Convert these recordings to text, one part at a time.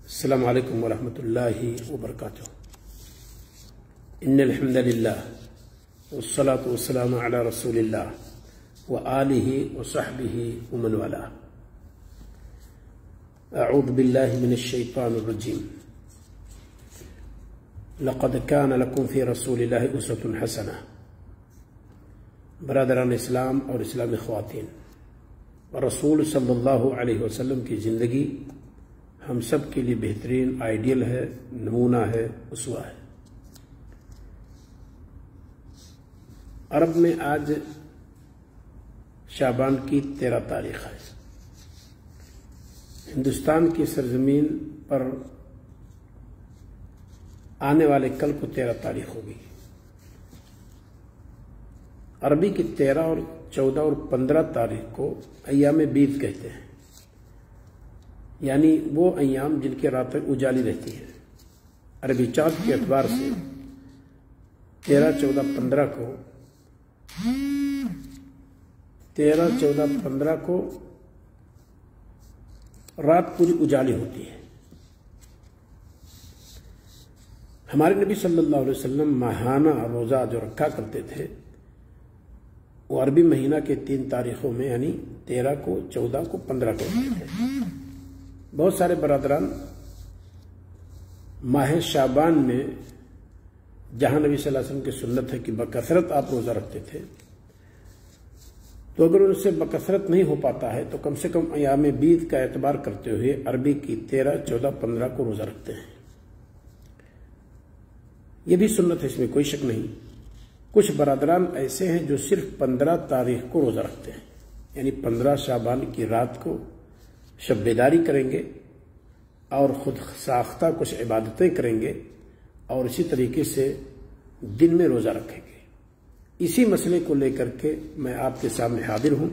السلام علیکم ورحمۃ اللہ وبرکاتہ۔ ان الحمد للہ والصلاة والسلام علی رسول اللہ وآلہ وصحبہ ومن والاه۔ اعوذ باللہ من الشیطان الرجیم۔ لقد کان لکم فی رسول اللہ اسوۃ حسنہ۔ برادران اسلام اور اسلامی خواتین، رسول صلی اللہ علیہ وسلم کی زندگی ہم سب کے لیے بہترین آئیڈیل ہے، نمونہ ہے، اسوہ ہے۔ عرب میں آج شعبان کی 13 تاریخ ہے۔ ہندوستان کی سرزمین پر آنے والے کل کو 13 تاریخ ہوگی۔ عربی کی 13 اور 14 اور 15 تاریخ کو ایام بیض کہتے ہیں، یعنی وہ ایام جن کی راتیں اجالی رہتی ہیں۔ عربی چاند کے اعتبار سے 13، 14، 15 کو 13، 14، 15 کو رات پوری اجالی ہوتی ہے۔ ہمارے نبی صلی اللہ علیہ وسلم ماہانہ روزہ جو رکھا کرتے تھے وہ عربی مہینہ کے 3 تاریخوں میں، یعنی 13 کو، 14 کو، 15 کو رکھتے تھے۔ بہت سارے برادران ماہ شعبان میں، جہاں نبی صلی اللہ علیہ وسلم کی سنت ہے کہ بکثرت آپ روزہ رکھتے تھے، تو اگر ان سے بکثرت نہیں ہو پاتا ہے تو کم سے کم ایام بیض کا اعتبار کرتے ہوئے عربی کی 13، 14، 15 کو روزہ رکھتے ہیں۔ یہ بھی سنت ہے، اس میں کوئی شک نہیں۔ کچھ برادران ایسے ہیں جو صرف 15 تاریخ کو روزہ رکھتے ہیں، یعنی 15 شعبان کی رات کو شب بیداری کریں گے اور خود ساختہ کچھ عبادتیں کریں گے اور اسی طریقے سے دن میں روزہ رکھیں گے۔ اسی مسئلے کو لے کر کے میں آپ کے سامنے حاضر ہوں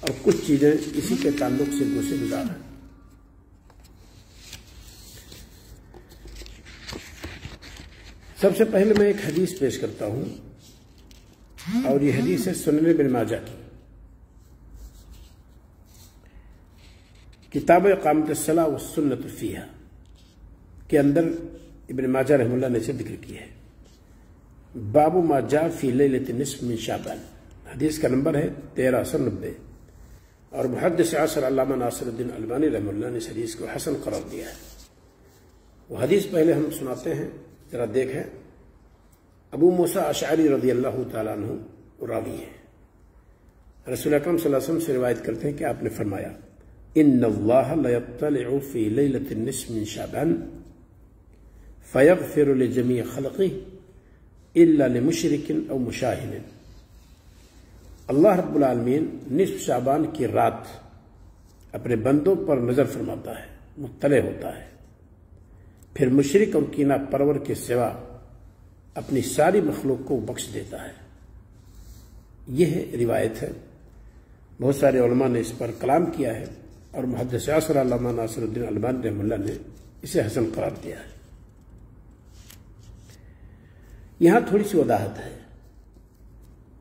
اور کچھ چیزیں اسی کے تعلق سے گزار ہیں۔ سب سے پہلے میں ایک حدیث پیش کرتا ہوں، اور یہ حدیث ہے سنن ابن ماجہ کی، کتاب اقامت الصلاۃ والسنۃ فیہا کے اندر ابن ماجہ رحمہ اللہ نے اسے ذکر کیا ہے۔ باب ما جاء فی لیلۃ النصف من شعبان، حدیث کا نمبر ہے 1390، اور محدث عصر علامہ ناصر الدین البانی رحمہ اللہ نے اس حدیث کو حسن قرار دیا ہے۔ وہ حدیث پہلے ہم سناتے ہیں، ذرا دیکھیں۔ ابو موسیٰ اشعری رضی اللہ تعالیٰ عنہ راوی ہیں، رسول اکرم صلی اللہ علیہ وسلم سے روایت کرتے ہیں کہ آپ نے فرمایا، ان اللہ لیطلع فی لیلۃ النصف من شعبان فیغفر لجمیع خلقہ الا لمشرک او مشاہن۔ اللہ رب العالمین نصف شعبان کی رات اپنے بندوں پر نظر فرماتا ہے، مطلع ہوتا ہے، پھر مشرک اور کینہ پرور کے سوا اپنی ساری مخلوق کو بخش دیتا ہے۔ یہ روایت ہے، بہت سارے علماء نے اس پر کلام کیا ہے، اور محدث عصر علامہ ناصر الدین البانی رحمہ اللہ نے اسے حسن قرار دیا ہے۔ یہاں تھوڑی سی وضاحت ہے۔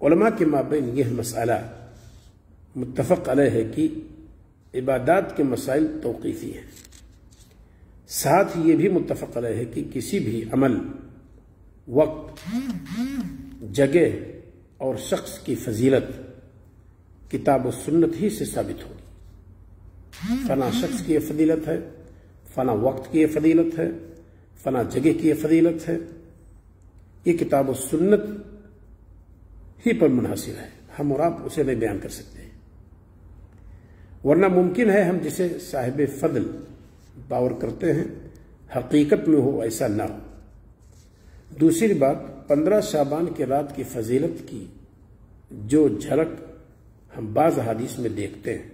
علماء کے مابین یہ مسئلہ متفق علیہ ہے کہ عبادات کے مسائل توقیفی ہیں، ساتھ یہ بھی متفق علیہ ہے کہ کسی بھی عمل، وقت، جگہ اور شخص کی فضیلت کتاب و سنت ہی سے ثابت ہوگی۔ فلاں شخص کی یہ فضیلت ہے، فلاں وقت کی یہ فضیلت ہے، فلاں جگہ کی یہ فضیلت ہے، یہ کتاب و سنت ہی پر منحصر ہے، ہم اور آپ اسے نہیں بیان کر سکتے ہیں۔ ورنہ ممکن ہے ہم جسے صاحب فضل باور کرتے ہیں حقیقت میں ہو ایسا نہ ہو۔ دوسری بات، 15 شعبان کی رات کی فضیلت کی جو جھلک ہم بعض حدیث میں دیکھتے ہیں،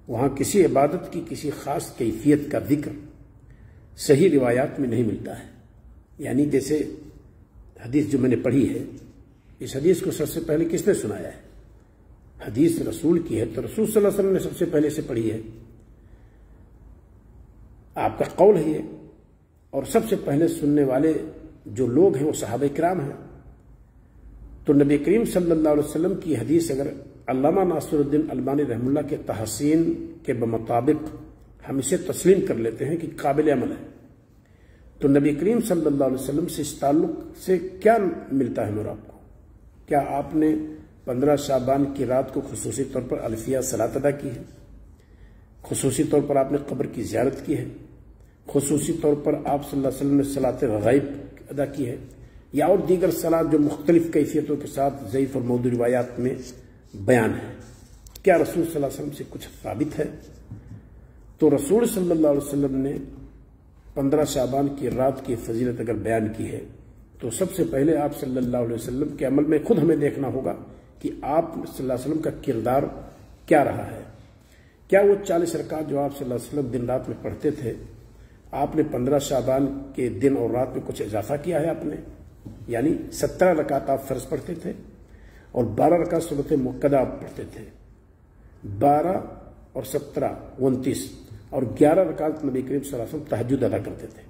وہاں کسی عبادت کی کسی خاص کیفیت کا ذکر صحیح روایات میں نہیں ملتا ہے۔ یعنی جیسے حدیث جو میں نے پڑھی ہے، اس حدیث کو سب سے پہلے کس نے سنایا ہے؟ حدیث رسول کی ہے تو رسول صلی اللہ علیہ وسلم نے سب سے پہلے سے پڑھی ہے، آپ کا قول ہے یہ، اور سب سے پہلے سننے والے جو لوگ ہیں وہ صحابہ کرام ہیں۔ تو نبی کریم صلی اللہ علیہ وسلم کی حدیث اگر علامہ ناصر الدین البانی رحمہ اللہ کے تحسین کے بمطابق ہم اسے تسلیم کر لیتے ہیں کہ قابل عمل ہے۔ تو نبی کریم صلی اللہ علیہ وسلم سے اس تعلق سے کیا ملتا ہے میرا آپ کو؟ کیا آپ نے 15 شعبان کی رات کو خصوصی طور پر الفیہ صلاۃ ادا کی ہے؟ خصوصی طور پر آپ نے قبر کی زیارت کی ہے؟ خصوصی طور پر آپ صلی اللہ علیہ وسلم نے صلاۃ غائب ادا کی ہے؟ یا اور دیگر صلاۃ جو مختلف کیفیتوں کے ساتھ ضعیف اور موضوع روایات میں بیان ہے؟ کیا رسول صلی اللہ علیہ وسلم سے کچھ ثابت ہے؟ تو رسول صلی اللہ علیہ وسلم نے 15 شعبان کی رات کی فضیلت اگر بیان کی ہے تو سب سے پہلے آپ صلی اللہ علیہ وسلم کے عمل میں خود ہمیں دیکھنا ہوگا کہ آپ صلی اللہ علیہ وسلم کا کردار کیا رہا ہے۔ کیا وہ 40 رکعت جو آپ صلی اللہ علیہ وسلم دن رات میں پڑھتے تھے، آپ نے 15 شعبان کے دن اور رات میں کچھ اضافہ کیا ہے آپ نے؟ یعنی 17 رکعت آپ فرض پڑھتے تھے اور 12 رکعت سنت مؤکدہ آپ پڑھتے تھے۔ 12 اور 17 29 اور 11 رکعت نبی کریم صلی اللہ علیہ وسلم تہجد ادا کرتے تھے۔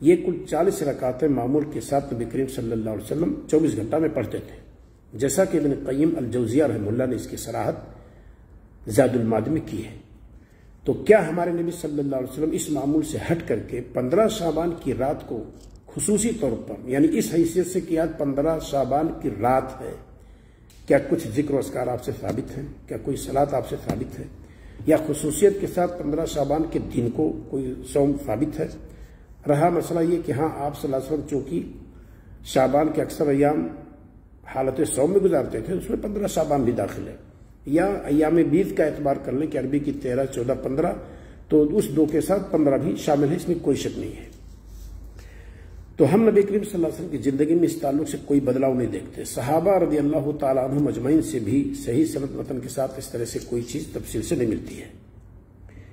یہ کل 40 رکعتیں معمول کے ساتھ نبی کریم صلی اللہ علیہ وسلم 24 گھنٹہ میں پڑھتے تھے، جیسا کہ ابن قیم الجوزیہ رحمہ اللہ نے اس کی صراحت زاد المعاد میں کی ہے۔ تو کیا ہمارے نبی صلی اللہ علیہ وسلم اس معمول سے ہٹ کر کے 15 شعبان کی رات کو خصوصی طور پر، یعنی اس حیثیت سے کہ آج 15 شعبان کی رات ہے، کیا کچھ ذکر و اذکار آپ سے ثابت ہیں؟ کیا کوئی صلاۃ آپ سے ثابت ہے؟ یا خصوصیت کے ساتھ 15 شعبان کے دن کو کوئی صوم ثابت ہے؟ رہا مسئلہ یہ کہ ہاں آپ صلی اللہ علیہ وسلم چونکہ شعبان کے اکثر ایام حالت صوم میں گزارتے تھے، اس میں 15 شعبان بھی داخل ہے، یا ایام بیت کا اعتبار کر لیں کہ عربی کی 13 14 15، تو اس 2 کے ساتھ 15 بھی شامل ہے، اس میں کوئی شک نہیں ہے۔ تو ہم نبی کریم صلی اللہ علیہ وسلم کی زندگی میں اس تعلق سے کوئی بدلاؤ نہیں دیکھتے۔ صحابہ رضی اللہ تعالیٰ عنہم اجمعین سے بھی صحیح سند متن کے ساتھ اس طرح سے کوئی چیز تفصیل سے نہیں ملتی ہے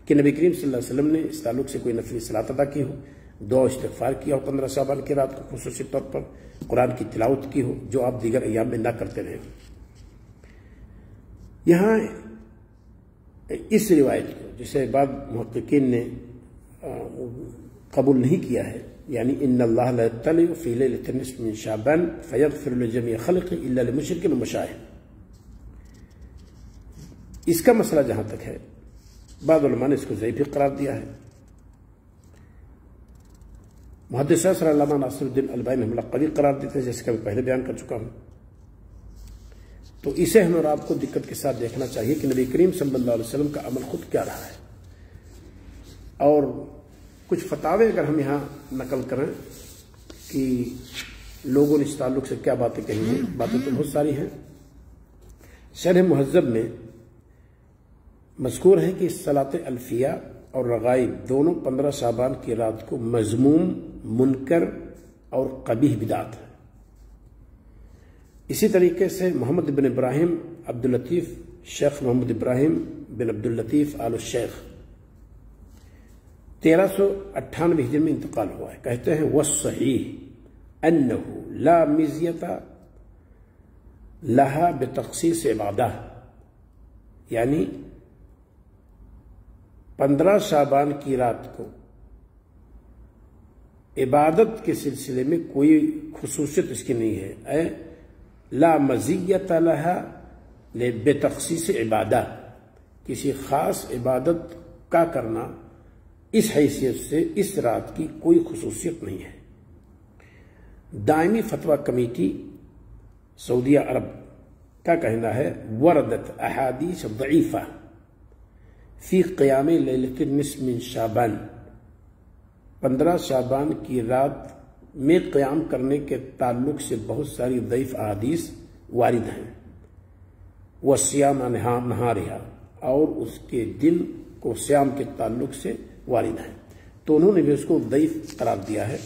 کہ نبی کریم صلی اللہ علیہ وسلم نے اس تعلق سے کوئی نفلی صلاۃ ادا کی ہو، دعا و استغفار کیا ہو 15 شعبان کی رات کو خصوصی طور پر، قرآن کی تلاوت کی ہو جو آپ دیگر ایام میں نہ کرتے رہے۔ یہاں اس روایت کو جسے بعض محققین نے قبول نہیں کیا ہے، یعنی ان اللہ لا یطلع فی لیلۃ النصف من شعبان فیغفر لجمیع خلقہ الا لمشرک ومشاہد، اس کا مسئلہ جہاں تک ہے بعض علماء نے اس کو ضعیف قرار دیا ہے۔ محدث اثر علامہ ناصر الدین البانی رحمہ اللہ قوی قرار دیتے ہیں، جیسے کہ میں پہلے بیان کر چکا ہوں۔ تو اسے ہمیں اور آپ کو دقت کے ساتھ دیکھنا چاہیے کہ نبی کریم صلی اللہ علیہ وسلم کا عمل خود کیا رہا ہے، اور کچھ فتاوے اگر ہم یہاں نقل کریں کہ لوگوں نے اس تعلق سے کیا باتیں کہی ہیں، باتیں تو بہت ساری ہیں۔ شرح مہذب میں مذکور ہے کہ صلاۃ الفیہ اور رغائب دونوں 15 شعبان کی رات کو مذموم، منکر اور قبیح بدعت ہے۔ اسی طریقے سے محمد بن ابراہیم عبداللطیف، شیخ محمد ابراہیم بن عبداللطیف آل الشیخ 1398 ہجری میں انتقال ہوا ہے، کہتے ہیں والصحیح انہ لا مزیت لہا بتخصیص عبادہ، یعنی 15 شعبان کی رات کو عبادت کے سلسلے میں کوئی خصوصیت اس کی نہیں ہے، اے لا مزیت لہا بتخصیص عبادہ، کسی خاص عبادت کا کرنا اس حیثیت سے اس رات کی کوئی خصوصیت نہیں ہے۔ دائمی فتویٰ کمیٹی سعودیہ عرب کا کہنا ہے وردت احادیث ضعیفہ فی قیام لیلۃ النصف من شعبان، 15 شعبان کی رات میں قیام کرنے کے تعلق سے بہت ساری ضعیف احادیث وارد ہیں، وصیام نہارہا، اور اس کے دن کو صیام کے تعلق سے وارد ہیں، تو انہوں نے بھی اس کو ضعیف قرار دیا ہے۔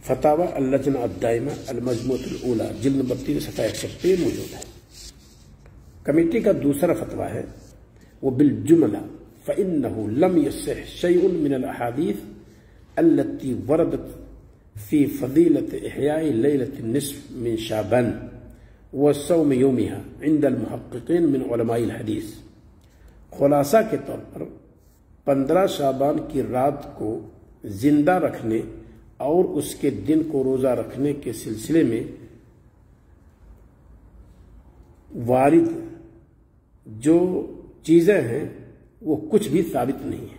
فتاوی اللجنہ الدائمہ المجموعۃ الاولیٰ جلد نمبر 3 صفحہ 61 پہ موجود ہے۔ کمیٹی کا دوسرا فتویٰ ہے وبالجملہ فإنه لم يصح شيء من الأحاديث التي وردت في فضيلة إحياء ليلة النصف من شعبان وصوم يومها عند المحققين من علماء الحديث۔ خلاصہ کے طور پر 15 شعبان کی رات کو زندہ رکھنے اور اس کے دن کو روزہ رکھنے کے سلسلے میں وارد جو چیزیں ہیں وہ کچھ بھی ثابت نہیں ہے۔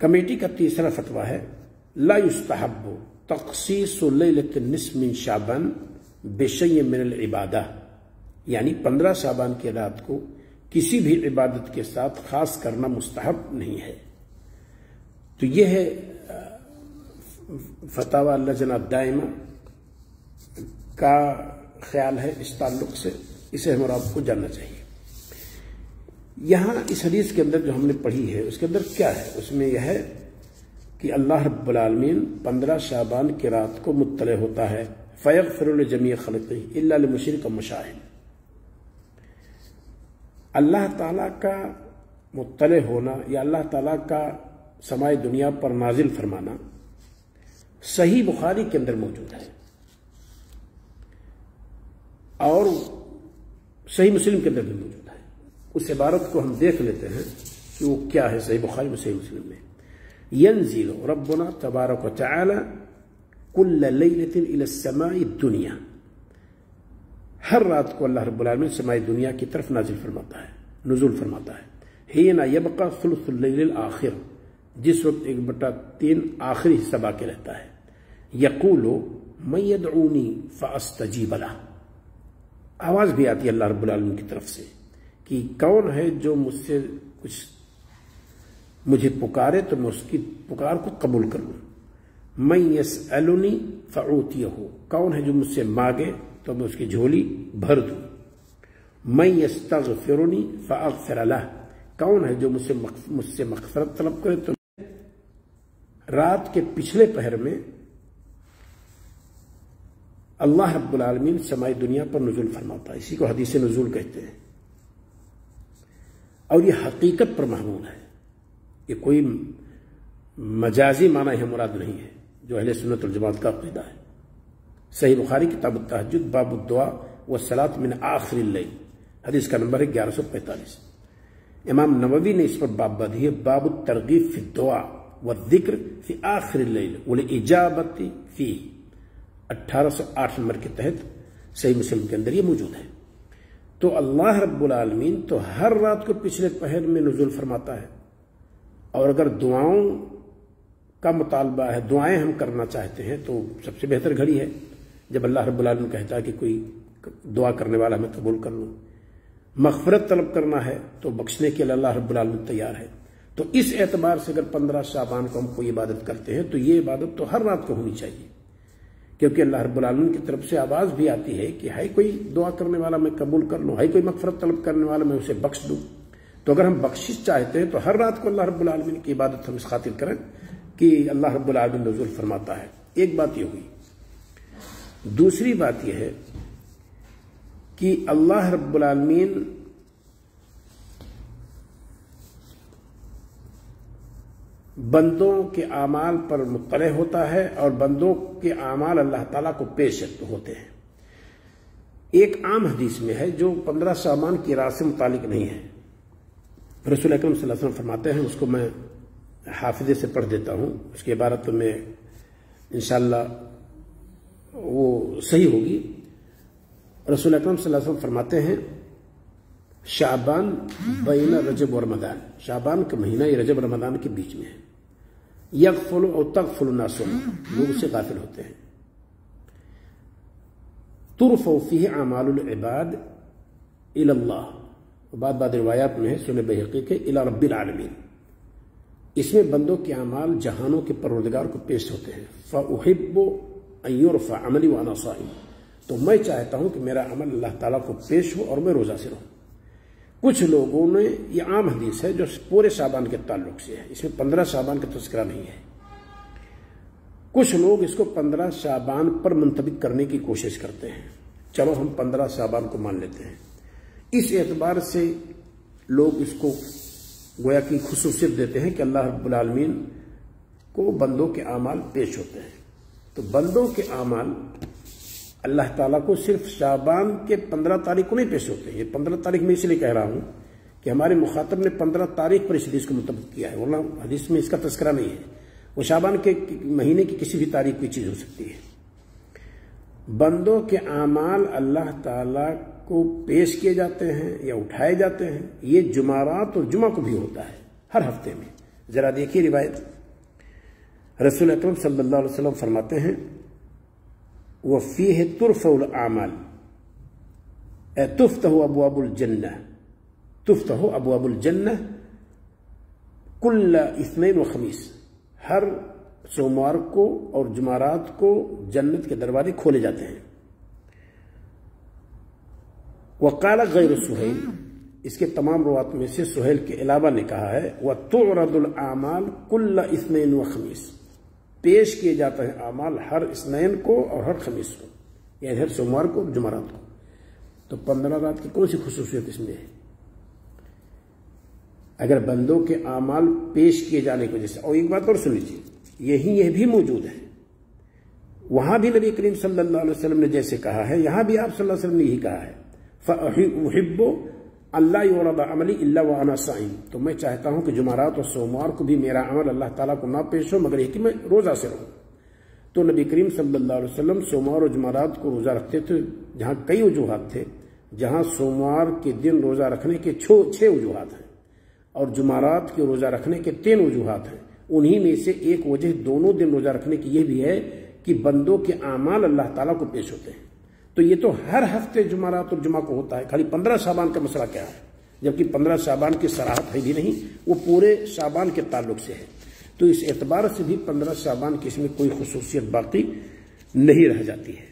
کمیٹی کا تیسرا فتویٰ ہے لا یستحب تخصیص لیلۃ النصف من شعبان بشیء من العبادہ، یعنی 15 شعبان کی رات کو کسی بھی عبادت کے ساتھ خاص کرنا مستحب نہیں ہے۔ تو یہ ہے فتاوی لجنہ دائمہ کا خیال ہے اس تعلق سے، اسے ہم اور آپ کو جاننا چاہیے۔ یہاں اس حدیث کے اندر جو ہم نے پڑھی ہے اس کے اندر کیا ہے؟ اس میں یہ ہے کہ اللہ رب العالمین 15 شعبان کی رات کو مطلع ہوتا ہے، فیغفر لجمیع خلقہ الا لمشرک و مشاہد۔ اللہ تعالیٰ کا مطلع ہونا یا اللہ تعالیٰ کا سمائے دنیا پر نازل فرمانا صحیح بخاری کے اندر موجود ہے، اور صحیح مسلم کے اندر بھی موجود ہے۔ اس عبارت کو ہم دیکھ لیتے ہیں کہ وہ کیا ہے صحیح بخاری میں صحیح مسلم میں۔ ینزل ربنا تبارک و تعالی کل لیلۃ الی السماء الدنیا، ہر رات کو اللہ رب العالمین سماء دنیا کی طرف نازل فرماتا ہے، نزول فرماتا ہے۔ حین یبقى ثلث اللیل الآخر، جس وقت 1/3 آخری حصہ باقی رہتا ہے۔ یقول من یدعونی فاستجیب لہ، آواز بھی آتی ہے اللہ رب العالمین کی طرف سے کہ کون ہے جو مجھے پکارے تو میں اس کی پکار کو قبول کر لوں۔ من یسألنی فأعطیہ، کون ہے جو مجھ سے مانگے تو میں اس کی جھولی بھر دوں۔ من یستغفرنی فأغفر لہ، کون ہے جو مجھ سے مغفرت طلب کرے تو رات کے پچھلے پہر میں اللہ رب العالمین سمائی دنیا پر نزول فرماتا ہے، اسی کو حدیث نزول کہتے ہیں، اور یہ حقیقت پر محمول ہے، یہ کوئی مجازی معنی ہے مراد نہیں ہے جو اہل سنت والجماعت کا عقیدہ ہے۔ صحیح بخاری کتاب التہجد باب الدعاء والصلاۃ من آخر اللیل، حدیث کا نمبر ہے 1145۔ امام نووی نے اس پر باب باندھی ہے، باب الترغیب فی الدعاء والذکر فی آخر اللیل والاجابۃ فیہ، 1808 نمبر کے تحت صحیح مسلم کے اندر یہ موجود ہے۔ تو اللہ رب العالمین تو ہر رات کو پچھلے پہر میں نزول فرماتا ہے، اور اگر دعاؤں کا مطالبہ ہے، دعائیں ہم کرنا چاہتے ہیں تو سب سے بہتر گھڑی ہے جب اللہ رب العالمین کہتا ہے کہ کوئی دعا کرنے والا میں قبول کر لوں۔ مغفرت طلب کرنا ہے تو بخشنے کے لیے اللہ رب العالمین تیار ہے۔ تو اس اعتبار سے اگر 15 شعبان کو ہم کوئی عبادت کرتے ہیں تو یہ عبادت تو ہر رات کو ہونی چاہیے، کیونکہ اللہ رب العالمین کی طرف سے آواز بھی آتی ہے کہ ہے کوئی دعا کرنے والا میں قبول کر لوں، ہے کوئی مغفرت طلب کرنے والا میں اسے بخش دوں۔ تو اگر ہم بخشش چاہتے ہیں تو ہر رات کو اللہ رب العالمین کی عبادت ہم اس خاطر کریں کہ اللہ رب العالمین نزول فرماتا ہے۔ ایک بات یہ ہوئی۔ دوسری بات یہ ہے کہ اللہ رب العالمین بندوں کے اعمال پر مطلع ہوتا ہے، اور بندوں کے اعمال اللہ تعالیٰ کو پیش ہوتے ہیں۔ ایک عام حدیث میں ہے جو 15 شعبان کی رات سے متعلق نہیں ہے، رسول اکرم صلی اللہ علیہ وسلم فرماتے ہیں، اس کو میں حافظے سے پڑھ دیتا ہوں، اس کی عبارت تو میں انشاءاللہ وہ صحیح ہوگی۔ رسول اکرم صلی اللہ علیہ وسلم فرماتے ہیں شعبان بین رجب و رمضان، شعبان کا مہینہ یہ رجب رمضان کے بیچ میں ہے۔ یغفل او تغفل الناس، لوگ اسے غافل ہوتے ہیں۔ ترفع فیہ اعمال العباد الی اللہ، بعد روایات میں ہے سنن بہقی کے الی رب العالمین، اس میں بندوں کے اعمال جہانوں کے پروردگار کو پیش ہوتے ہیں۔ فاحب ان یرفع عملی وانا صائم، تو میں چاہتا ہوں کہ میرا عمل اللہ تعالیٰ کو پیش ہو اور میں روزہ سے رہوں۔ کچھ لوگوں نے، یہ عام حدیث ہے جو پورے شعبان کے تعلق سے ہے، اس میں 15 شعبان کا تذکرہ نہیں ہے، کچھ لوگ اس کو 15 شعبان پر منطبق کرنے کی کوشش کرتے ہیں۔ چلو ہم 15 شعبان کو مان لیتے ہیں، اس اعتبار سے لوگ اس کو گویا کی خصوصیت دیتے ہیں کہ اللہ رب العالمین کو بندوں کے اعمال پیش ہوتے ہیں۔ تو بندوں کے اعمال اللہ تعالیٰ کو صرف شعبان کے 15 تاریخ کو نہیں پیش ہوتے۔ یہ 15 تاریخ میں اس لیے کہہ رہا ہوں کہ ہمارے مخاطب نے 15 تاریخ پر اس حدیث کو منتخب کیا ہے، ورنہ حدیث میں اس کا تذکرہ نہیں ہے۔ وہ شعبان کے مہینے کی کسی بھی تاریخ کوئی چیز ہو سکتی ہے۔ بندوں کے اعمال اللہ تعالیٰ کو پیش کیے جاتے ہیں یا اٹھائے جاتے ہیں، یہ جمعرات اور جمعہ کو بھی ہوتا ہے ہر ہفتے میں۔ ذرا دیکھیے روایت، رسول اکرم صلی اللہ علیہ وسلم فرماتے ہیں وَفِيهِ تُرْفَعُ الْأَعْمَالُ تُفْتَحُ أَبْوَابُ الْجَنَّةِ تُفْتَحُ أَبْوَابُ الْجَنَّةِ كُلَّ اثنين وخميس، ہر سوموار کو اور جمعرات کو جنت کے دروازے کھولے جاتے ہیں۔ وقال غیر سہیل، اس کے تمام روایات میں سے سہیل کے علاوہ نے کہا ہے وَتُعْرَضُ الْأَعْمَالُ كُلَّ اثنين وخميس، پیش کیے جاتے ہیں اعمال ہر اثنین کو اور ہر خمیس کو، یعنی ہر سوموار کو اور جمعرات کو۔ تو 15 رات کی کون سی خصوصیت اس میں ہے؟ اگر بندوں کے اعمال پیش کیے جانے کی وجہ سے، اور ایک بات اور سن لیجیے، یہ بھی موجود ہے، وہاں بھی نبی کریم صلی اللہ علیہ وسلم نے جیسے کہا ہے، یہاں بھی آپ صلی اللہ علیہ وسلم نے یہی کہا ہے فَأُحِبُّ اللہ يُعْرَضَ عَمَلِي إِلَّا وَأَنَا صَائِمٌ، تو میں چاہتا ہوں کہ جمعرات اور سوموار کو بھی میرا عمل اللہ تعالیٰ کو نہ پیش ہو مگر یہ کہ میں روزہ سے رہوں۔ تو نبی کریم صلی اللہ علیہ وسلم سوموار اور جمعرات کو روزہ رکھتے تھے، جہاں کئی وجوہات تھے، جہاں سوموار کے دن روزہ رکھنے کے 6 وجوہات ہیں اور جمعرات کے روزہ رکھنے کے 3 وجوہات ہیں، انہی میں سے ایک وجہ دونوں دن روزہ رکھنے کی یہ بھی ہے کہ بندوں کے اعمال اللہ تعالیٰ کو پیش ہوتے ہیں۔ تو یہ تو ہر ہفتے جمعرات اور جمعہ کو ہوتا ہے، خالی 15 شعبان کا مسئلہ کیا ہے، جبکہ 15 شعبان کی صراحت ہے بھی نہیں، وہ پورے شعبان کے تعلق سے ہے۔ تو اس اعتبار سے بھی 15 شعبان کی اس میں کوئی خصوصیت باقی نہیں رہ جاتی ہے۔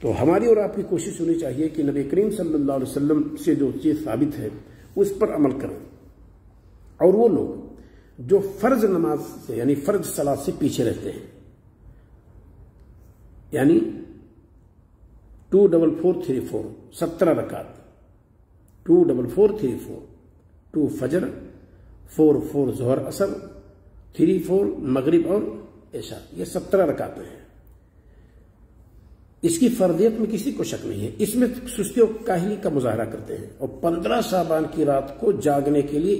تو ہماری اور آپ کی کوشش ہونی چاہیے کہ نبی کریم صلی اللہ علیہ وسلم سے جو چیز ثابت ہے اس پر عمل کریں، اور وہ لوگ جو فرض نماز سے یعنی فرض صلاۃ سے پیچھے رہتے ہیں، یعنی 2 4 4 3 4 17 رکعت، 2 4 4 3 4 2 فجر، 4 4 ظہر اثر، 3 4 مغرب اور عشاء، یہ 17 رکعتیں ہیں۔ اس کی فرضیت میں کسی کو شک نہیں ہے، اس میں سستی اور کاہلی کا مظاہرہ کرتے ہیں، اور 15 شعبان کی رات کو جاگنے کے لیے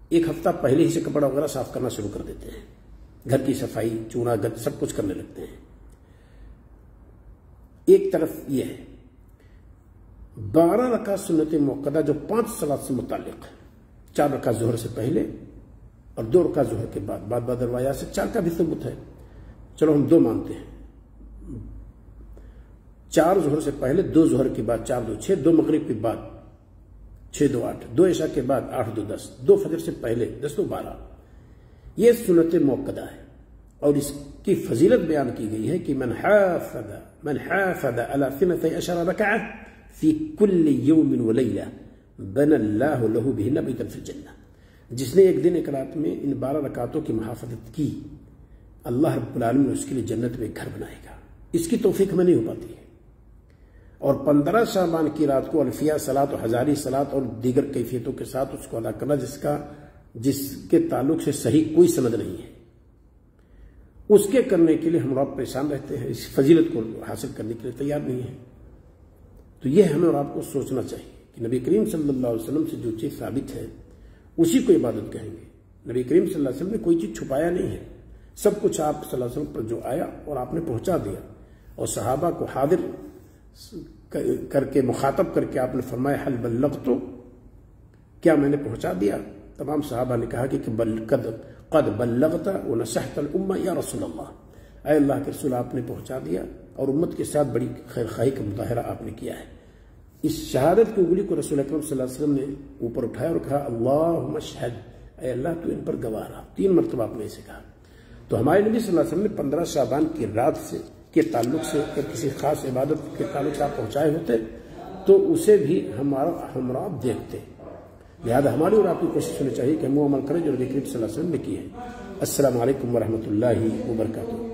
ایک ہفتہ پہلے ہی سے کپڑا وغیرہ صاف کرنا شروع کر دیتے ہیں، گھر کی صفائی، چونا گد سب کچھ کرنے لگتے ہیں۔ ایک طرف یہ ہے 12 رکعت سنت موقدہ جو 5 صلات سے متعلق ہے، 4 رکعت ظہر سے پہلے اور 2 رکعت ظہر کے بعد، بعد روایات سے 4 کا بھی ثبوت ہے، چلو ہم 2 مانتے ہیں، 4 ظہر سے پہلے، 2 ظہر کے بعد 4 2 6، 2 مغرب کے بعد 6 2 8، 2 عشاء کے بعد 8 2 10، 2 فجر سے پہلے 10 2 12، یہ سنت موقدہ ہے۔ اور اس کی فضیلت بیان کی گئی ہے کہ من حافظ على 12 ركعة في كل يوم وليلة بنى الله له بهن بيتا في الجنة، جس نے ایک دن ایک رات میں ان 12 رکعتوں کی محافظت کی، اللہ رب العالمین اس کے لیے جنت میں ایک گھر بنائے گا۔ اس کی توفیق میں نہیں ہو پاتی ہے۔ اور 15 شعبان کی رات کو الفیہ صلاۃ و ہزاری صلاۃ اور دیگر کیفیتوں کے ساتھ اس کو ادا کرنا، جس کے تعلق سے صحیح کوئی سند نہیں ہے، اس کے کرنے کے لیے ہم لوگ پریشان رہتے ہیں، اس فضیلت کو حاصل کرنے کے لیے تیار نہیں ہیں۔ تو یہ ہمیں اور آپ کو سوچنا چاہیے کہ نبی کریم صلی اللہ علیہ وسلم سے جو چیز ثابت ہے اسی کو عبادت کہیں گے۔ نبی کریم صلی اللہ علیہ وسلم نے کوئی چیز چھپایا نہیں ہے، سب کچھ آپ صلی اللہ علیہ وسلم پر جو آیا اور آپ نے پہنچا دیا، اور صحابہ کو حاضر کر کے مخاطب کر کے آپ نے فرمایا حل بلغت، کیا میں نے پہنچا دیا؟ تمام صحابہ نے کہا کہ قد بلغت ونصحت الامہ یا رسول اللہ، اے اللہ کے رسول آپ نے پہنچا دیا اور امت کے ساتھ بڑی خیر خواہی کا مظاہرہ آپ نے کیا ہے۔ اس شہادت کی انگلی کو رسول اکرم صلی اللہ علیہ وسلم نے اوپر اٹھایا اور کہا اللہم اشہد، اے اللہ تو ان پر گواہ رہا، 3 مرتبہ آپ نے اسے کہا۔ تو ہمارے نبی صلی اللہ علیہ وسلم نے 15 شعبان کی رات سے کے تعلق سے کسی خاص عبادت کے تعلق سے آپ پہنچائے ہوتے تو اسے بھی ہمارا آپ دیکھتے، لہذا ہماری اور آپ کی کوشش ہونی چاہیے کہ ہم وہ عمل کریں جو نبی کریم صلی اللہ علیہ وسلم نے کی ہے۔ السلام علیکم ورحمۃ اللہ وبرکاتہ۔